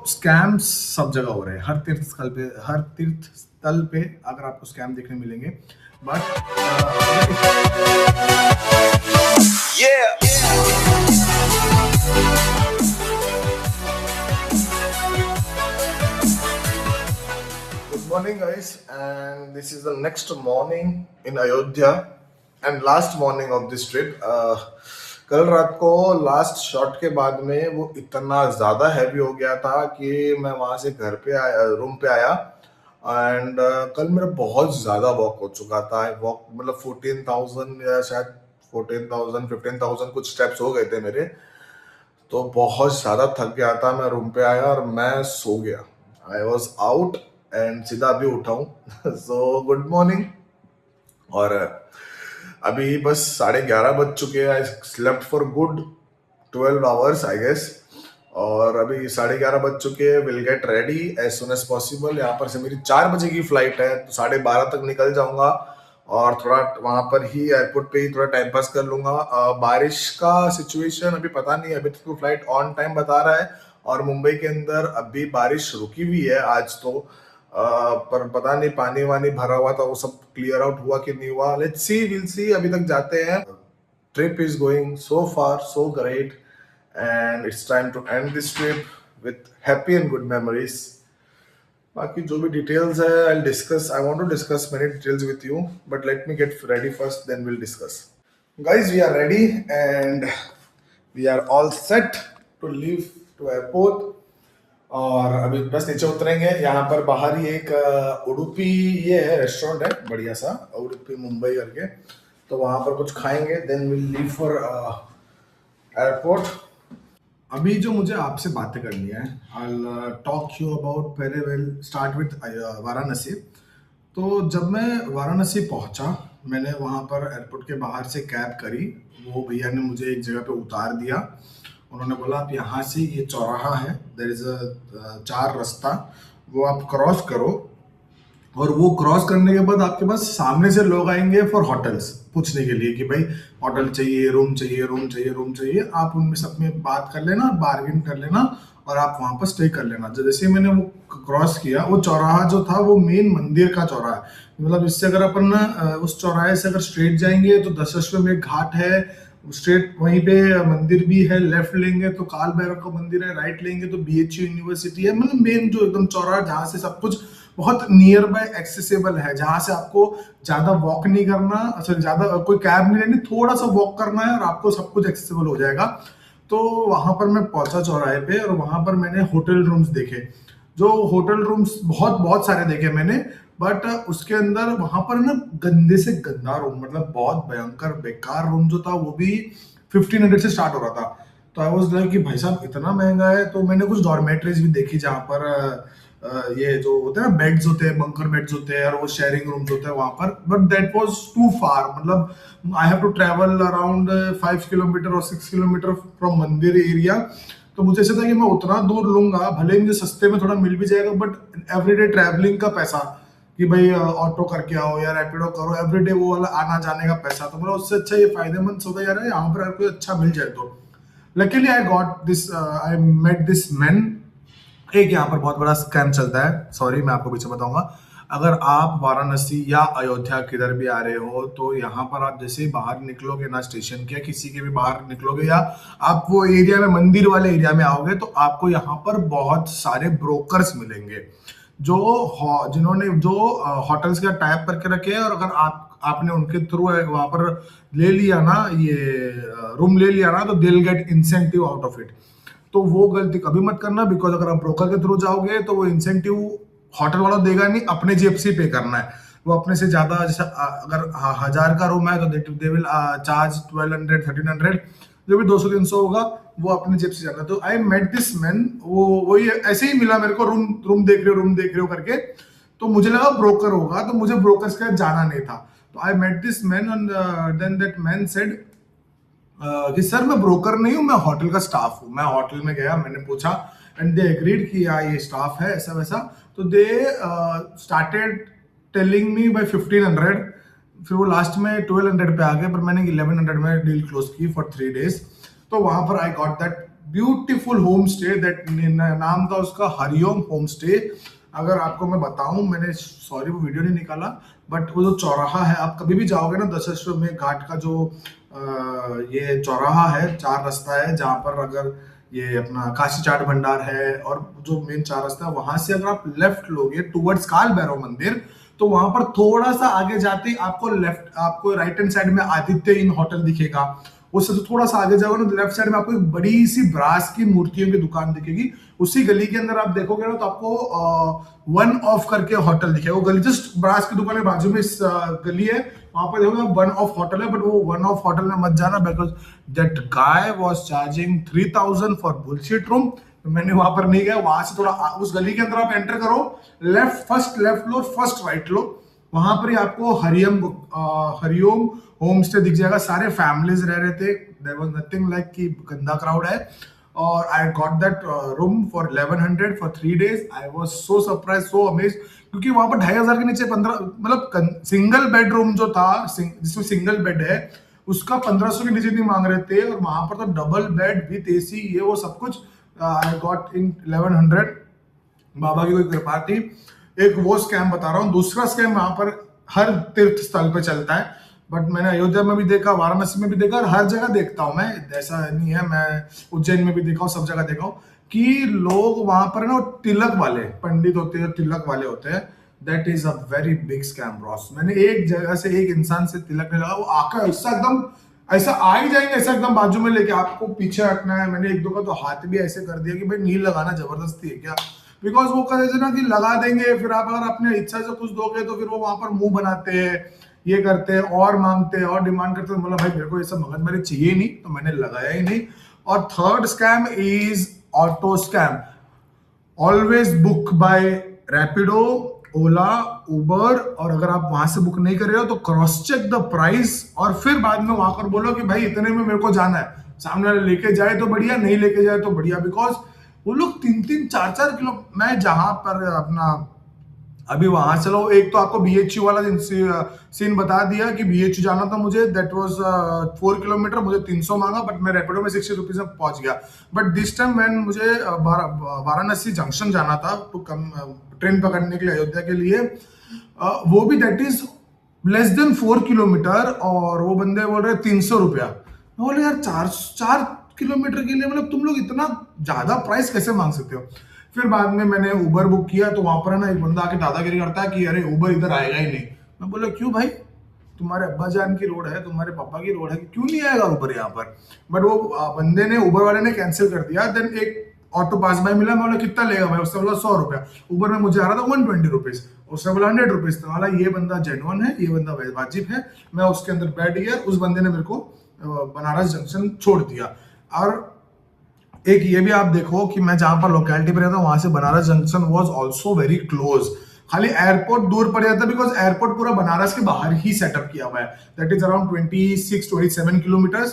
Scams सब जगह हो रहे हैं, हर तीर्थ स्थल पे अगर आपको स्कैम देखने मिलेंगे। But good morning guys, and this is the next morning in Ayodhya and last morning of this trip. कल रात को लास्ट शॉट के बाद में वो इतना ज़्यादा हैवी हो गया था कि मैं वहाँ से घर पे आया, रूम पे आया। एंड कल मेरा बहुत ज़्यादा वॉक हो चुका था। वॉक मतलब 14,000 या शायद 14,000 15,000 कुछ स्टेप्स हो गए थे मेरे। तो बहुत ज़्यादा थक गया था। मैं रूम पे आया और मैं सो गया। आई वॉज आउट एंड सीधा अभी उठा हूँ। So good morning. और अभी बस 11:30 बज चुके हैं। I slept for good 12 hours I guess. और अभी 11:30 बज चुके हैं। Will get ready as soon as possible. यहाँ पर से मेरी 4 बजे की फ्लाइट है, तो 12:30 तक निकल जाऊंगा और थोड़ा वहां पर ही एयरपोर्ट पे ही थोड़ा टाइम पास कर लूंगा। बारिश का सिचुएशन अभी पता नहीं, अभी तक तो फ्लाइट ऑन टाइम बता रहा है और मुंबई के अंदर अभी बारिश रुकी हुई है आज तो। पर पता नहीं पानी वानी भरा हुआ था, वो सब क्लियर आउट हुआ कि नहीं हुआ। Let's see, will see. अभी तक जाते हैं। Trip is going so far so great and it's time to end this trip with happy and good memories. बाकी जो भी डिटेल्स है I discuss, I want to discuss many details with you, but let me get ready first, then will discuss. Guys we are ready and we are all set to leave to airport. और अभी बस नीचे उतरेंगे। यहाँ पर बाहर ही एक उडुपी ये है, रेस्टोरेंट है बढ़िया सा, उडुपी मुंबई करके। तो वहाँ पर कुछ खाएंगे, then will leave for airport. अभी जो मुझे आपसे बातें करनी है, आई टॉक यू अबाउट पहले। Will start with Varanasi. तो जब मैं वाराणसी पहुंचा, मैंने वहाँ पर एयरपोर्ट के बाहर से कैब करी। वो भैया ने मुझे एक जगह पे उतार दिया। उन्होंने बोला आप यहाँ से, ये चौराहा है, देयर इज अ 4 रास्ता, वो आप क्रॉस करो। और वो क्रॉस करने के बाद आपके पास सामने से लोग आएंगे फॉर होटल्स पूछने के लिए कि भाई होटल चाहिए, रूम चाहिए, रूम चाहिए, रूम चाहिए। आप उनमें सब में बात कर लेना, बार्गेन कर लेना और आप वहाँ पर स्टे कर लेना। जैसे मैंने वो क्रॉस किया, वो चौराहा जो था वो मेन मंदिर का चौराहा है। मतलब इससे अगर अपन उस चौराहे से अगर स्ट्रेट जाएंगे तो दशाश्वमेध घाट है, स्ट्रेट वहीं पे मंदिर भी है। लेफ्ट लेंगे तो काल भैरव का मंदिर है, राइट लेंगे तो बीएचयू यूनिवर्सिटी है। मतलब मेन जो एकदम चौराहा जहाँ से सब कुछ बहुत नियर बाय एक्सेसिबल है, जहां से आपको ज्यादा वॉक नहीं करना, अच्छा ज्यादा कोई कैब नहीं लेनी, थोड़ा सा वॉक करना है और आपको सब कुछ एक्सेसिबल हो जाएगा। तो वहां पर मैं पहुंचा चौराहे पे और वहां पर मैंने होटल रूम्स देखे। जो होटल रूम्स बहुत बहुत सारे देखे मैंने, बट उसके अंदर वहां पर ना गंदे से गंदा रूम, मतलब बहुत भयंकर बेकार रूम जो था वो भी 1500 से स्टार्ट हो रहा था। तो आई वाज लाइक कि भाई साहब इतना महंगा है। तो मैंने कुछ डॉर्मेटरीज भी देखी जहाँ पर ये जो होते हैं ना बेड्स होते हैं, बंकर बेड्स होते हैं और वो शेयरिंग रूम्स होते हैं वहां पर। But that was too far. मतलब I have to travel around 5 kilometre और 6 किलोमीटर फ्रॉम मंदिर एरिया। तो मुझे ऐसा था कि मैं उतना दूर लूंगा, भले ही मुझे सस्ते में थोड़ा मिल भी जाएगा, बट एवरीडे ट्रैवलिंग का पैसा कि भाई ऑटो करके आओ या रैपिडो करो, एवरीडे वो वाला आना जाने का पैसा, तो मतलब उससे अच्छा ये फायदेमंद होता जा रहा है यहाँ पर अगर कोई अच्छा मिल जाए तो। Luckily I got this, I met this man. एक यहाँ पर बहुत बड़ा स्कैम चलता है, सॉरी मैं आपको पीछे बताऊंगा। अगर आप वाराणसी या अयोध्या किधर भी आ रहे हो तो यहाँ पर आप जैसे ही बाहर निकलोगे ना, स्टेशन के किसी के भी बाहर निकलोगे या आप वो एरिया में मंदिर वाले एरिया में आओगे, तो आपको यहाँ पर बहुत सारे ब्रोकर्स मिलेंगे जो जिन्होंने जो होटल्स का टाइप करके रखे हैं। और अगर आपने उनके थ्रू वहां पर ले लिया ना, ये रूम ले लिया ना, तो they will get incentive out of it. तो वो गलती कभी मत करना, बिकॉज अगर आप ब्रोकर के थ्रू जाओगे तो वो इंसेंटिव होटल वाला देगा नहीं, अपने जेब से पे करना है। वो अपने से ज्यादा, जैसे अगर 1000 का रूम है तो दे विल चार्ज 1200 1300, जो भी 200 300 होगा वो अपने जेब से जाना। तो आई मेट दिस मैन, वो ऐसे ही मिला मेरे को, रूम देख रहे हो करके। तो मुझे लगा ब्रोकर होगा, तो मुझे ब्रोकर्स के साथ जाना नहीं था। तो I met this man and then that man said कि सर मैं ब्रोकर नहीं हूँ, मैं होटल का स्टाफ हूँ। मैं होटल में गया, मैंने पूछा एंड दे एग्रीड कि यार ये स्टाफ है ऐसा वैसा। तो they started telling me by 1500, फिर वो लास्ट में 1200 पे आ गए, पर मैंने 1100 में डील क्लोज की फॉर 3 days। तो वहां पर I got that beautiful home stay, that नाम था उसका हरिओम होम स्टे। अगर आपको मैं बताऊं, मैंने सॉरी वो वीडियो नहीं निकाला, बट वो जो चौराहा है, आप कभी भी जाओगे ना दशाश्वमेध घाट का जो ये चौराहा है, चार रास्ता है जहां पर, अगर ये अपना काशी चाट भंडार है और जो मेन चार रास्ता है, वहां से अगर आप लेफ्ट लोगे टुवर्ड्स काल भैरव मंदिर, तो वहां पर थोड़ा सा आगे जाते ही आपको राइट हैंड साइड में आदित्य इन होटल दिखेगा। उससे तो थोड़ा सा आगे जाओगे ना, लेफ्ट साइड में आपको एक बड़ी सी ब्रास की मूर्तियों की दुकान दिखेगी। उसी गली के अंदर आप देखोगे ना, तो आपको वन ऑफ करके होटल दिखेगा। वो गली जस्ट ब्रास की दुकान के बाजू में इस गली है, वहां पर देखोगे वन ऑफ होटल है। बट वो वन ऑफ होटल में मत जाना, because that guy was charging 3000 for bullshit room. मैंने वहां पर नहीं गया। वहां से थोड़ा उस गली के अंदर आप एंटर करो, फर्स्ट लेफ्ट लो, फर्स्ट राइट लो, वहां पर ही आपको हरिओम होम स्टे दिख जाएगा। सारे फैमिलीज रह रहे थे, देयर वाज नथिंग लाइक कि गंदा क्राउड है। और I got that room for 1100 for 3 days। I was so surprise, so amazed, क्योंकि वहां पर 2500 के नीचे 15, मतलब सिंगल बेडरूम जो था, जिसमें सिंगल बेड है, उसका 1500 के नीचे नहीं मांग रहे थे। और वहां पर तो डबल बेड विथ एसी, ये वो सब कुछ आई गॉट इन 1100। बाबा की कोई कृपा थी। एक वो स्कैम बता रहा हूँ। दूसरा स्कैम वहां पर हर तीर्थ स्थल पे चलता है, बट मैंने अयोध्या में भी देखा, वाराणसी में भी देखा, और हर जगह देखता हूँ मैं, ऐसा नहीं है, मैं उज्जैन में भी देखा हूँ, सब जगह देखा हूँ कि लोग वहां पर ना तिलक वाले पंडित होते हैं, तिलक वाले होते हैं। That is a very big scam Bros. मैंने एक जगह से एक इंसान से तिलक नहीं लगा, वो आकर ऐसा एकदम ऐसा आ ही जाएंगे, ऐसा एकदम बाजू में लेके आपको पीछे हटना है। मैंने एक दो का तो हाथ भी ऐसे कर दिया कि भाई नील लगाना जबरदस्ती है क्या, बिकॉज वो कहते ना कि लगा देंगे, फिर आप अगर अपने इच्छा से कुछ दोगे तो फिर वो वहां पर मुंह बनाते हैं, ये करते हैं और मांगते हैं और डिमांड करते हैं। मतलब भाई मेरे को ये सब मगजमारी चाहिए नहीं, तो मैंने लगाया ही नहीं। और third scam is auto scam. Always book by Rapido, Ola, Uber, और अगर आप वहां से बुक नहीं कर रहे हो तो क्रॉस चेक द प्राइस, और फिर बाद में वहां पर बोलो कि भाई इतने में मेरे को जाना है। सामने वाले लेके जाए तो बढ़िया, नहीं लेके जाए तो बढ़िया, बिकॉज वो लोग 3-3, 4-4 किलो। मैं जहां पर अपना अभी वहां चलो, एक तो आपको बीएचयू वाला सीन बता दिया कि बीएचयू जाना था मुझे, दैट वाज 4 किलोमीटर, मुझे 300 मांगा, बट मैं रैपिडो में 60 रुपीज में पहुंच गया। बट दिस टाइम मैन मुझे वाराणसी जंक्शन जाना था टू कम ट्रेन पकड़ने के लिए अयोध्या के लिए, वो भी that is less than 4 kilometre, और वो बंदे बोल रहे 300 रुपया। मैं बोले यार 4 किलोमीटर के लिए मतलब तुम लोग इतना ज्यादा प्राइस कैसे मांग सकते हो। फिर बाद में मैंने उबर बुक किया, तो वहां पर ना एक बंदा आके दादागिरी करता है कि अरे उबर इधर आएगा ही नहीं। मैं बोला क्यों भाई, तुम्हारे अब्बा जान की रोड है, तुम्हारे पापा की रोड है, क्यों नहीं आएगा उबर यहाँ पर। बट वो बंदे ने, उबर वाले ने कैंसिल कर दिया। देन एक ऑटो पास बाय मिला, मैं बोला कितना लेगा भाई, उसने बोला 100 रुपया। उबर में मुझे आ रहा था 120 रुपीज, उसने बोला 100 रुपीज। तो बोला ये बंदा जेन्युइन है, ये बंदा वाजिब है। मैं उसके अंदर बैठ गया, उस बंदे ने मेरे को बनारस जंक्शन छोड़ दिया। और एक ये भी आप देखो कि मैं जहां पर लोकेलिटी पे रहता हूँ, वहां से Banaras junction was also very close. खाली एयरपोर्ट दूर पड़ जाता है, बिकॉज एयरपोर्ट पूरा बनारस के बाहर ही सेटअप किया हुआ है। That is around 26-27 kilometres.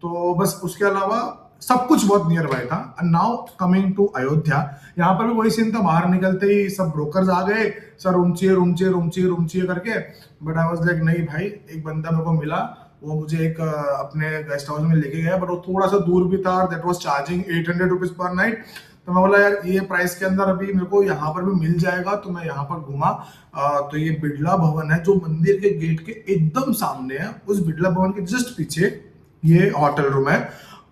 तो बस उसके अलावा सब कुछ बहुत नियर बाय था। And now coming to Ayodhya, यहाँ पर भी वही सीन था, बाहर निकलते ही सब ब्रोकर्स आ गए, सर रूम चाहिए, रूम चाहिए, रूम चाहिए, रूम चाहिए करके। बट आई वाज लाइक नहीं भाई, एक बंदा मेरे को मिला, वो मुझे एक अपने गेस्ट हाउस में लेके गया, बट वो थोड़ा सा दूर भी था, और that was charging 800 rupees per night. तो मैं बोला यार ये प्राइस के अंदर अभी मेरे को यहाँ पर भी मिल जाएगा, तो मैं यहाँ पर घूमा। तो ये बिड़ला भवन है जो मंदिर के गेट के एकदम सामने है, उस बिड़ला भवन के जस्ट पीछे ये होटल रूम है।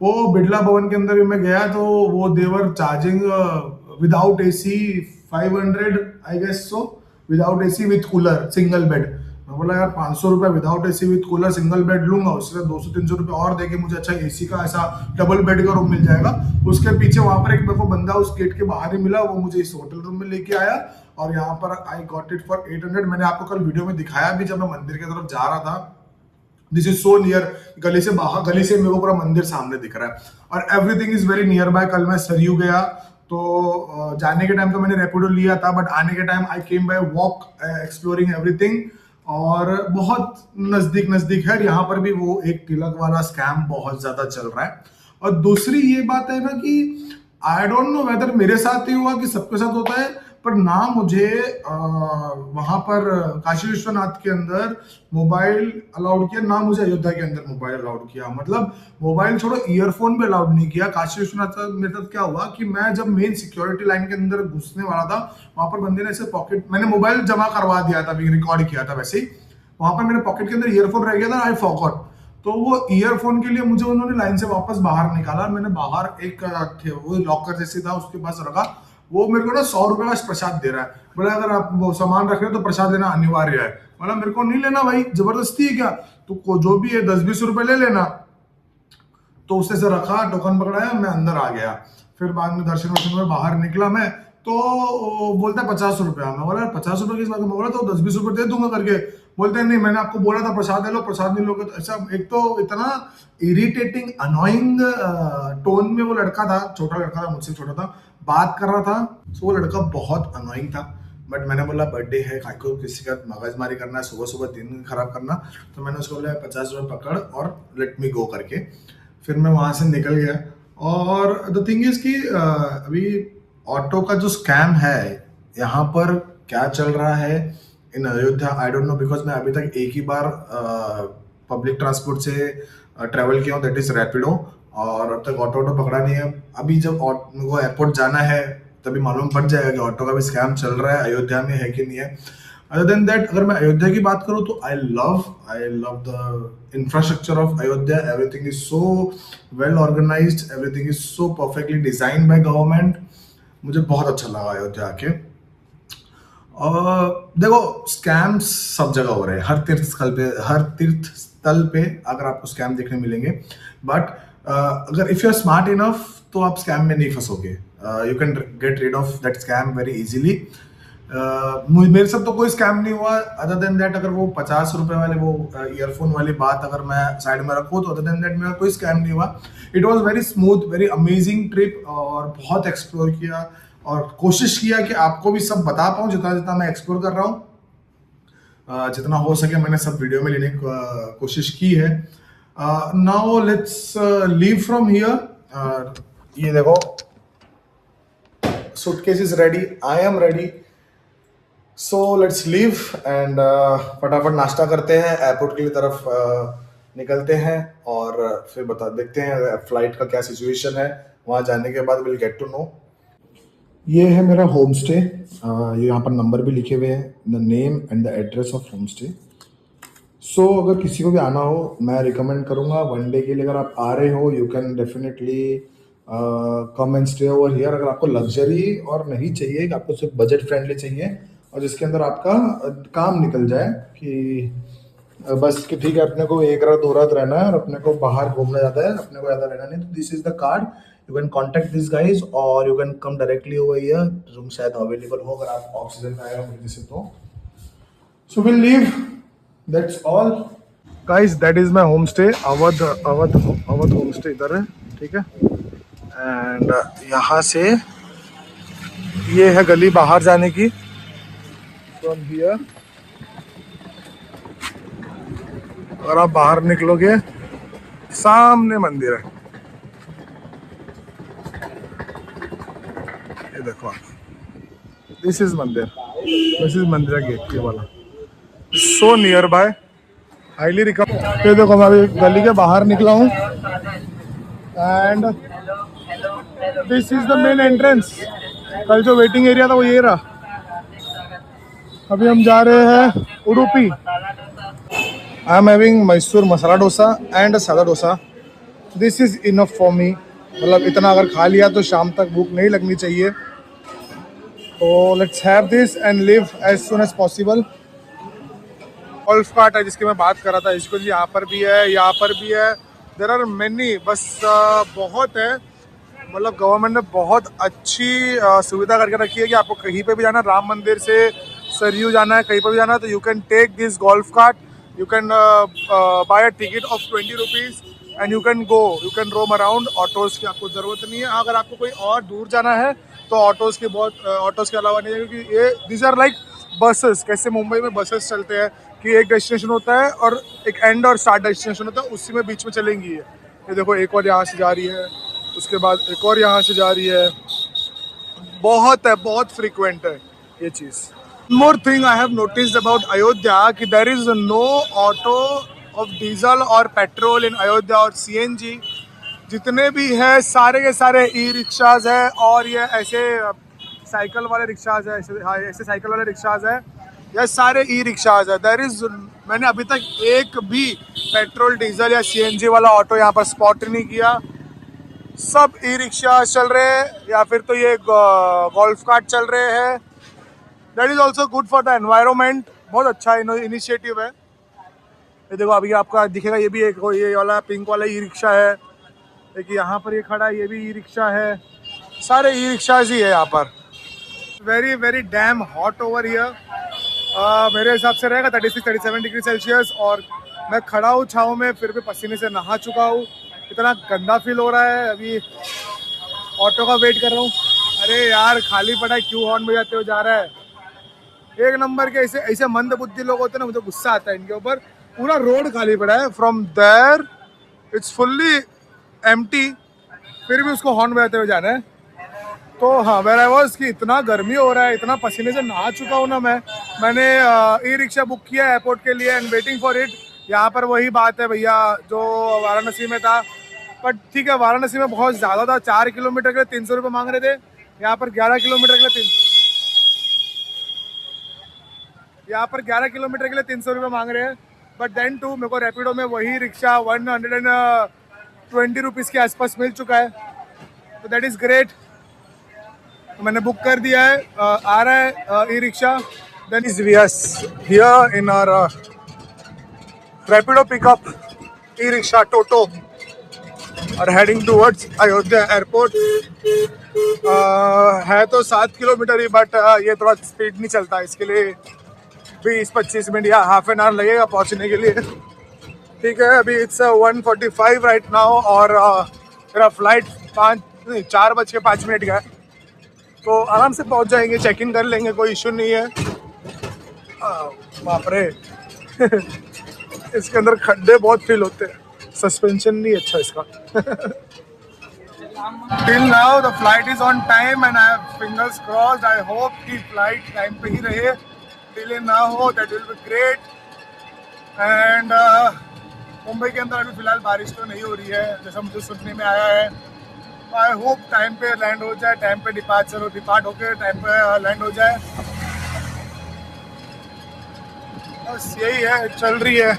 वो बिड़ला भवन के अंदर भी मैं गया, तो वो they were charging without AC 500 I guess so, without AC with cooler single bed. मैं बोला यार 500 रुपए without AC with cooler single bed लूंगा, उससे 200-300 रुपए और देके मुझे अच्छा एसी का ऐसा डबल बेड का रूम मिल जाएगा। उसके पीछे वहां पर एक मेरे को बंदा उस गेट के बाहर ही मिला, वो मुझे इस होटल रूम में लेके आया, और यहाँ पर आई गॉट इट फॉर 800। मैंने आपको कल वीडियो में दिखाया भी, जब मैं मंदिर की तरफ जा रहा था। दिस इज सो नियर, गली से बाहर, गली से मेरे को पूरा मंदिर सामने दिख रहा है, और everything is very near by. कल मैं सरयू गया, तो जाने के टाइम तो मैंने रैपिडो लिया था, बट आने के time I came by walk, exploring everything, और बहुत नजदीक नजदीक है। यहाँ पर भी वो एक तिलक वाला स्कैम बहुत ज्यादा चल रहा है। और दूसरी ये बात है ना कि आई डोंट नो वेदर मेरे साथ ही हुआ कि सबके साथ होता है, पर ना मुझे वहां पर काशी विश्वनाथ के अंदर मोबाइल अलाउड किया, ना मुझे अयोध्या के अंदर मोबाइल अलाउड किया। मतलब मोबाइल छोड़ो, ईयरफोन भी अलाउड नहीं किया। काशी विश्वनाथ मेरे साथ क्या हुआ कि मैं जब मेन सिक्योरिटी लाइन के अंदर घुसने वाला था, वहां पर बंदे ने ऐसे पॉकेट, मैंने मोबाइल जमा करवा दिया था, अभी रिकॉर्ड किया था वैसे ही, वहां पर मेरे पॉकेट के अंदर ईयरफोन रह गया था, आई फॉरगॉट। तो वो ईयरफोन के लिए मुझे उन्होंने लाइन से वापस बाहर निकाला। मैंने बाहर एक वो लॉकर जैसे था उसके पास रखा। वो मेरे को ना 100 रुपए का प्रसाद दे रहा है, बोले अगर आप वो सामान रख रहे हो तो प्रसाद लेना अनिवार्य है। मतलब मेरे को नहीं लेना भाई, जबरदस्ती है क्या? तो जो भी है 10-20 रुपए ले लेना। तो उसने से रखा, टोकन पकड़ाया, मैं अंदर आ गया। फिर बाद में दर्शन वर्शन में बाहर निकला मैं, तो बोलता है 50 रुपया। मैं बोला 50 रुपए किस बात में? बोला तो 10-20 रुपए दे दूंगा करके। बोलते हैं नहीं, मैंने आपको बोला था प्रसाद ले लो, प्रसाद नहीं लोगे तो ऐसा। एक तो इतना इरिटेटिंग अनोइंग टोन में वो लड़का था, छोटा लड़का था, मुझसे छोटा था, बात कर रहा था। सो वो लड़का बहुत अनोइंग था। बट मैंने बोला बर्थडे है, काय को किसी का मगजमारी करना है, सुबह सुबह दिन खराब करना। तो मैंने उसको बोला 50 रुपए पकड़ और लेट मी गो करके। फिर मैं वहां से निकल गया। और द थिंग इज कि अभी ऑटो का जो स्कैम है यहाँ पर क्या चल रहा है in Ayodhya, I don't know, because मैं अभी तक एक ही बार पब्लिक ट्रांसपोर्ट से ट्रेवल किया हूँ, दैट इज रैपिडो। और अब तक ऑटो पकड़ा नहीं है। अभी जब वो एयरपोर्ट जाना है तभी मालूम पड़ जाएगा कि ऑटो का भी स्कैम चल रहा है अयोध्या में है कि नहीं है। अदर देन दैट, अगर मैं अयोध्या की बात करूं तो I love the infrastructure of Ayodhya. Everything is so well organised, everything is so perfectly design by government. मुझे बहुत अच्छा लगा अयोध्या आके। देखो, स्कैम्स सब जगह हो रहे हैं, हर तीर्थ स्थल पे अगर आपको स्कैम देखने मिलेंगे। बट अगर if you are smart enough तो आप स्कैम में नहीं फंसोगे। You can get rid of that scam very easily. मेरे साथ तो कोई स्कैम नहीं हुआ अदर देन दैट। अगर वो 50 रुपए वाले वो ईयरफोन वाली बात अगर मैं साइड में रखूँ तो अदर देन दैट मेरा कोई स्कैम नहीं हुआ। It was very smooth, very amazing trip. और बहुत एक्सप्लोर किया और कोशिश किया कि आपको भी सब बता पाऊँ जितना जितना मैं एक्सप्लोर कर रहा हूँ। जितना हो सके मैंने सब वीडियो में लेने की कोशिश की है। Now let's leave from here. ये देखो, suitcase is ready, I am ready. So let's leave and फटाफट नाश्ता करते हैं, एयरपोर्ट के लिए तरफ निकलते हैं। और फिर देखते हैं फ्लाइट का क्या सिचुएशन है। वहाँ जाने के बाद विल गेट टू नो। ये है मेरा होम स्टे। ये यहाँ पर नंबर भी लिखे हुए हैं, the name and the address of home stay. So अगर किसी को भी आना हो मैं रिकमेंड करूँगा 1 डे के लिए। अगर आप आ रहे हो you can definitely come and stay over here. अगर आपको लग्जरी और नहीं चाहिए, कि आपको सिर्फ बजट फ्रेंडली चाहिए और जिसके अंदर आपका काम निकल जाए कि बस कि ठीक है अपने को 1 रात 2 रात रहना है और अपने को बाहर घूमना ज़्यादा है, अपने को ज़्यादा रहना नहीं, तो this is the card. You can contact this guys और you can come directly over here. Room शायद अवेलेबल हो अगर आप ऑक्सीजन में आएगा मेरे से तो। So will leave, that's all guys. That is my home stay. Awadh home stay इधर है, ठीक है। एंड यहाँ से ये है गली बाहर जाने की। फ्रॉम हियर अगर आप बाहर निकलोगे सामने मंदिर है, ये देखो आप, दिस इज मंदिर, दिस इज मंदिर का गेट, ये वाला। So near by, highly recommend. ये देखो मैं अभी गली के बाहर निकला हूँ and this is the main entrance. कल जो वेटिंग एरिया था वो ये रहा। अभी हम जा रहे हैं Udupi. I am having Mysore masala dosa and sada dosa. This is enough for me. मतलब इतना अगर खा लिया तो शाम तक भूख नहीं लगनी चाहिए। तो let's have this and live as soon as possible. Golf cart है जिसकी मैं बात कर रहा था, इसको यहाँ पर भी है, यहाँ पर भी है। देर आर मेनी, बस बहुत है। मतलब गवर्नमेंट ने बहुत अच्छी सुविधा करके रखी है कि आपको कहीं पे भी जाना, राम मंदिर से सरयू जाना है, कहीं पर भी जाना है तो you can take this golf cart. You can buy a ticket of 20 rupees and you can go, you can roam around. Autos की आपको ज़रूरत नहीं है। अगर आपको कोई और दूर जाना है तो ऑटोज़ के ऑटोज़ के अलावा नहीं है, क्योंकि ये दिस आर लाइक बसेस। कैसे मुंबई में बसेस चलते हैं कि एक डेस्टिनेशन होता है और एक एंड और स्टार्ट डेस्टिनेशन होता है, उसी में बीच में चलेंगी ये देखो एक और यहाँ से जा रही है, उसके बाद एक और यहाँ से जा रही है। बहुत है, बहुत फ्रीक्वेंट है। ये चीज़। More thing I have noticed about Ayodhya कि there is no auto of diesel और पेट्रोल इन अयोध्या और सीएनजी। जितने भी है सारे के सारे ई रिक्शाज है और ये ऐसे साइकिल वाले रिक्शाज है, ऐसे हाँ ऐसे साइकिल वाले रिक्शाज है, ये सारे ई रिक्शाज है। देर इज मैंने अभी तक एक भी पेट्रोल डीजल या सीएनजी वाला ऑटो यहाँ पर स्पॉट नहीं किया। सब ई रिक्शा चल रहे हैं या फिर तो ये गोल्फ कार्ट चल रहे हैं। That is also good for the environment. बहुत अच्छा इनिशिएटिव है। ये देखो अभी आपका दिखेगा, ये भी एक ये वाला पिंक वाला ई रिक्शा है। एक यहाँ पर ये खड़ा है, ये भी ई रिक्शा है। सारे ई रिक्शाज ही है यहाँ पर। Very very damn hot over here. मेरे हिसाब से रहेगा 36-37 डिग्री सेल्सियस। और मैं खड़ा हूँ छाँव में, फिर भी पसीने से नहा चुका हूँ। इतना गंदा फील हो रहा है। अभी ऑटो का वेट कर रहा हूँ। अरे यार खाली पड़ा है, क्यों हॉर्न बजाते हुए जा रहा है। एक नंबर के ऐसे ऐसे मंद बुद्धि लोग होते हैं ना, मुझे गुस्सा आता है इनके ऊपर। पूरा रोड खाली पड़ा है, from there it's fully empty, फिर भी उसको हॉर्न बजाते हुए जाना है। तो हाँ, वेयर आई वाज कि इतना गर्मी हो रहा है, इतना पसीने से नहा चुका हूँ ना मैंने ई रिक्शा बुक किया एयरपोर्ट के लिए एंड वेटिंग फॉर इट। यहाँ पर वही बात है भैया जो वाराणसी में था। बट ठीक है, वाराणसी में बहुत ज़्यादा था। 4 किलोमीटर के लिए 300 रुपये मांग रहे थे। यहाँ पर 11 किलोमीटर के लिए यहाँ पर 11 किलोमीटर के लिए 300 रुपये मांग रहे हैं। बट देन टू मेरे को रैपिडो में वही रिक्शा 120 रुपीज़ के आसपास मिल चुका है। तो दैट इज़ ग्रेट। तो मैंने बुक कर दिया है। आ रहा है e rickshaw. Then is VS here in our Rapido pickup e rickshaw टोटो और हेडिंग टूवर्ड्स अयोध्या एयरपोर्ट। है तो 7 किलोमीटर ही, बट ये थोड़ा स्पीड नहीं चलता, इसके लिए 20-25 मिनट या हाफ एन आवर लगेगा पहुंचने के लिए। ठीक है, अभी इट्स 1:45 राइट नाउ और मेरा फ्लाइट 4:05 का है। तो आराम से पहुंच जाएंगे, चेक इन कर लेंगे, कोई इशू नहीं है। बाप रे इसके अंदर खड्डे बहुत फील होते हैं, सस्पेंशन नहीं अच्छा इसका। Till now the flight is on time and I have fingers crossed. I hope कि फ्लाइट टाइम पे ही रहे, डिले ना हो, that will be great. And Mumbai के अंदर अभी फिलहाल बारिश तो नहीं हो रही है जैसा मुझे सुनने में आया है। आई होप टाइम पे लैंड हो जाए, टाइम पे डिपार्ट होके टाइम पे लैंड हो जाए। बस यही है, चल रही है।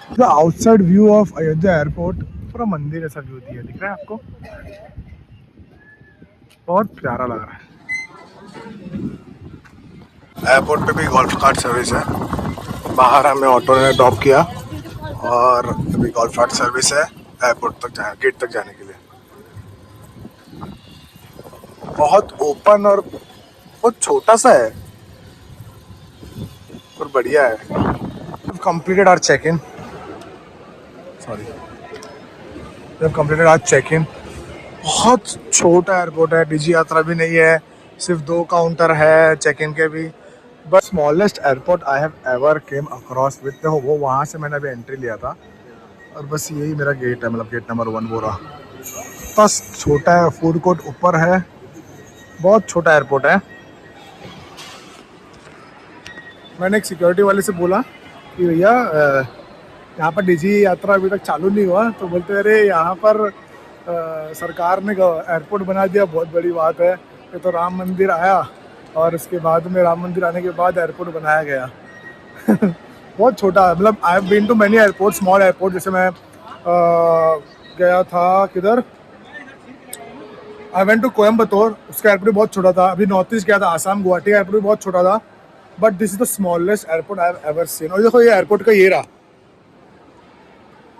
The outside view of Ayodhya airport, पूरा मंदिर ऐसा व्यू दिया, दिख रहा है आपको? बहुत प्यारा लग रहा है। एयरपोर्ट पे भी गोल्फ कार्ट सर्विस है। बाहर हमें ऑटो ने ड्रॉप किया और अभी गोल्फ कार्ट सर्विस है एयरपोर्ट तक गेट तक जाने के लिए। बहुत ओपन और बहुत छोटा सा है और बढ़िया है। Completed our check in, sorry completed our check in. बहुत छोटा एयरपोर्ट है, डिजी यात्रा भी नहीं है, सिर्फ 2 काउंटर है चेक इन के भी। But smallest airport I have ever came across with, वो वहाँ से मैंने अभी एंट्री लिया था और बस यही मेरा गेट है, मतलब गेट नंबर 1 वो रहा। बस छोटा है, फूड कोर्ट ऊपर है, बहुत छोटा एयरपोर्ट है। मैंने एक सिक्योरिटी वाले से बोला कि भैया यहाँ पर डिजी यात्रा अभी तक चालू नहीं हुआ, तो बोलते अरे यहाँ पर सरकार ने एयरपोर्ट बना दिया, बहुत बड़ी बात है। ये तो राम मंदिर आया और उसके बाद में राम मंदिर आने के बाद एयरपोर्ट बनाया गया। बहुत छोटा, मतलब I have been to many airport, small airport. जैसे मैं गया था किधर, आई वेंट टू कोयम्बतौर, उसका एयरपोर्ट भी बहुत छोटा था। अभी नॉर्थ ईस्ट गया था, आसाम गुवाहाटी का एयरपोर्ट भी बहुत छोटा था। But this is the smallest airport I have ever seen. और देखो ये एयरपोर्ट का ये रहा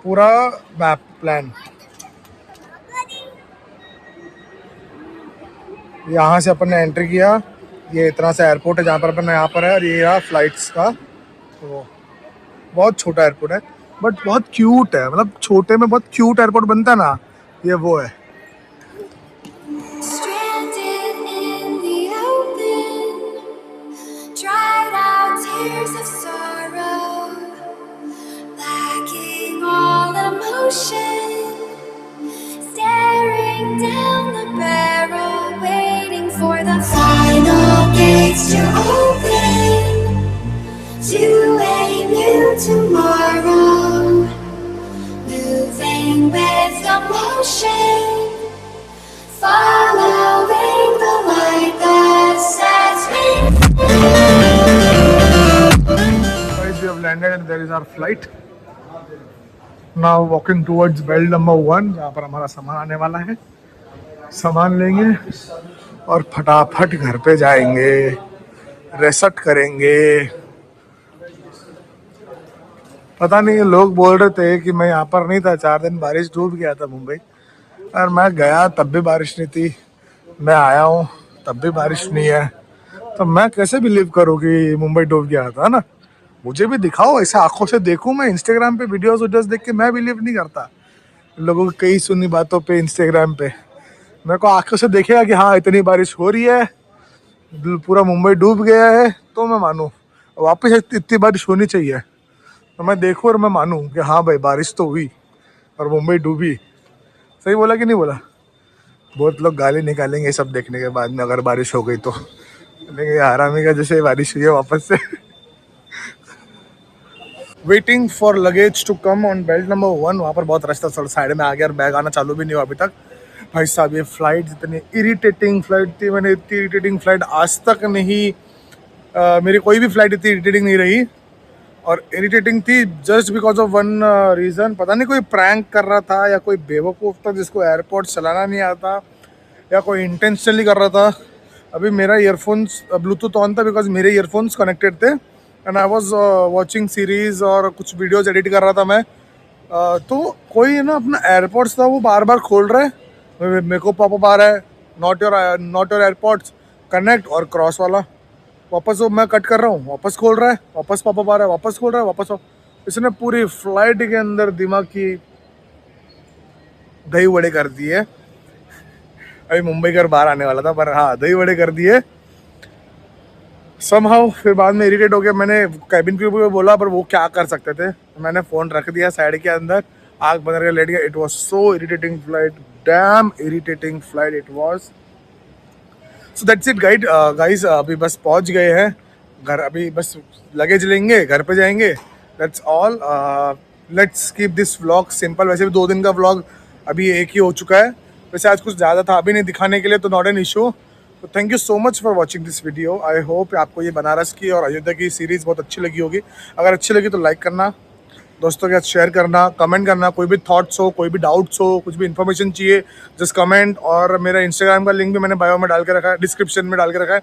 पूरा मैप प्लान। यहाँ से अपन ने एंट्री किया, ये इतना सा एयरपोर्ट है जहाँ पर अपन यहाँ पर है, और ये रहा फ्लाइट्स का। तो बहुत छोटा एयरपोर्ट है बट बहुत क्यूट है, मतलब छोटे में बहुत क्यूट एयरपोर्ट बनता है ना, ये वो है। Staring down the barrel, waiting for the ocean, following the light that sets me. Guys, we have landed and there is our flight. Now walking towards belt number 1 जहाँ पर हमारा सामान आने वाला है. सामान लेंगे और फटाफट घर पे जाएंगे, रेस्ट करेंगे. पता नहीं लोग बोल रहे थे कि मैं यहाँ पर नहीं था, 4 दिन बारिश डूब गया था मुंबई, और मैं गया तब भी बारिश नहीं थी. मैं आया हूँ तब भी बारिश नहीं है, तो मैं कैसे बिलीव करूँ कि मुंबई डूब गया था ना. मुझे भी दिखाओ, ऐसे आंखों से देखूं. मैं इंस्टाग्राम पे वीडियोस देख के मैं बिलीव नहीं करता लोगों की कई सुनी बातों पे इंस्टाग्राम पे. मेरे को आंखों से देखेगा कि हाँ इतनी बारिश हो रही है, पूरा मुंबई डूब गया है, तो मैं मानूं. वापस इतनी बारिश होनी चाहिए तो मैं देखूं और मैं मानूं कि हाँ भाई बारिश तो हुई और मुंबई डूबी. सही बोला कि नहीं बोला? बहुत लोग गाली निकालेंगे सब देखने के बाद में अगर बारिश हो गई तो. लेकिन हरामी का जैसे बारिश हुई है वापस से. Waiting for luggage to come on belt number 1. वहाँ पर बहुत रास्ता साइड में आ गया और बैग आना चालू भी नहीं हुआ अभी तक. भाई साहब ये फ्लाइट इतनी इरिटेटिंग फ्लाइट थी, मैंने इतनी इरिटेटिंग फ्लाइट आज तक नहीं, मेरी कोई भी फ्लाइट इतनी इरिटेटिंग नहीं रही. और इरिटेटिंग थी just because of one reason. पता नहीं कोई प्रैंक कर रहा था या कोई बेवकूफ़ था जिसको एयरपोर्ट चलाना नहीं आता, या कोई इंटेंशनली कर रहा था. अभी मेरा ईयरफोन्स ब्लूटूथ ऑन था बिकॉज मेरे ईयरफोन्स कनेक्टेड थे and I was watching series और कुछ वीडियोज़ एडिट कर रहा था मैं. तो कोई ना अपना एयरपोर्ट्स था वो बार बार खोल रहा है, मेरे को पॉपअप आ रहा है नॉट योर एयरपोर्ट्स कनेक्ट, और क्रॉस वाला वापस वो मैं कट कर रहा हूँ, वापस खोल रहा है, वापस पॉपअप आ रहा है, वापस खोल रहा है, वापस. इसने पूरी फ्लाइट के अंदर दिमाग की दही वड़े कर दिए. अभी मुंबई कर बाहर आने वाला था पर हाँ दही वड़े कर दिए समहाउ. फिर बाद में इरिटेट हो गया. मैंने कैबिन क्रू को बोला पर वो क्या कर सकते थे. मैंने फ़ोन रख दिया साइड के अंदर, आग बंद करके लेट गया. It was so irritating flight, dam irritating flight it was. So that's it guys. अभी बस पहुंच गए हैं घर. अभी बस लगेज लेंगे, घर पे जाएंगे. That's all. Let's keep this vlog simple. वैसे भी 2 दिन का व्लॉग अभी एक ही हो चुका है. वैसे आज कुछ ज़्यादा था अभी नहीं दिखाने के लिए, तो नॉट एन इशू. तो thank you so much for watching this video. I hope आपको ये बनारस की और अयोध्या की सीरीज़ बहुत अच्छी लगी होगी. अगर अच्छी लगी तो लाइक करना, दोस्तों के साथ शेयर करना, कमेंट करना. कोई भी थॉट्स हो, कोई भी डाउट्स हो, कुछ भी इन्फॉर्मेशन चाहिए, जस्ट कमेंट. और मेरा इंस्टाग्राम का लिंक भी मैंने बायो में डाल के रखा है, डिस्क्रिप्शन में डाल के रखा है,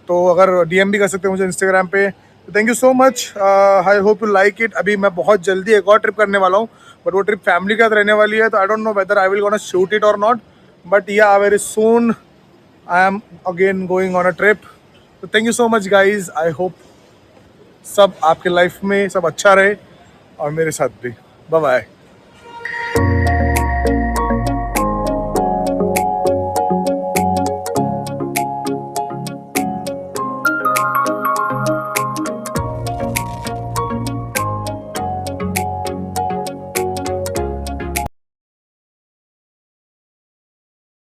तो अगर डीएम भी कर सकते हैं मुझे इंस्टाग्राम पे. Thank you so much. I hope you like it. अभी मैं बहुत जल्दी एक और ट्रिप करने वाला हूँ, बट वो ट्रिप फैमिली के साथ रहने वाली है, तो I don't know whether I will gonna shoot it और not, but ya very soon I am again going on a trip. तो thank you so much guys. I hope सब आपके लाइफ में सब अच्छा रहे और मेरे साथ भी. Bye bye.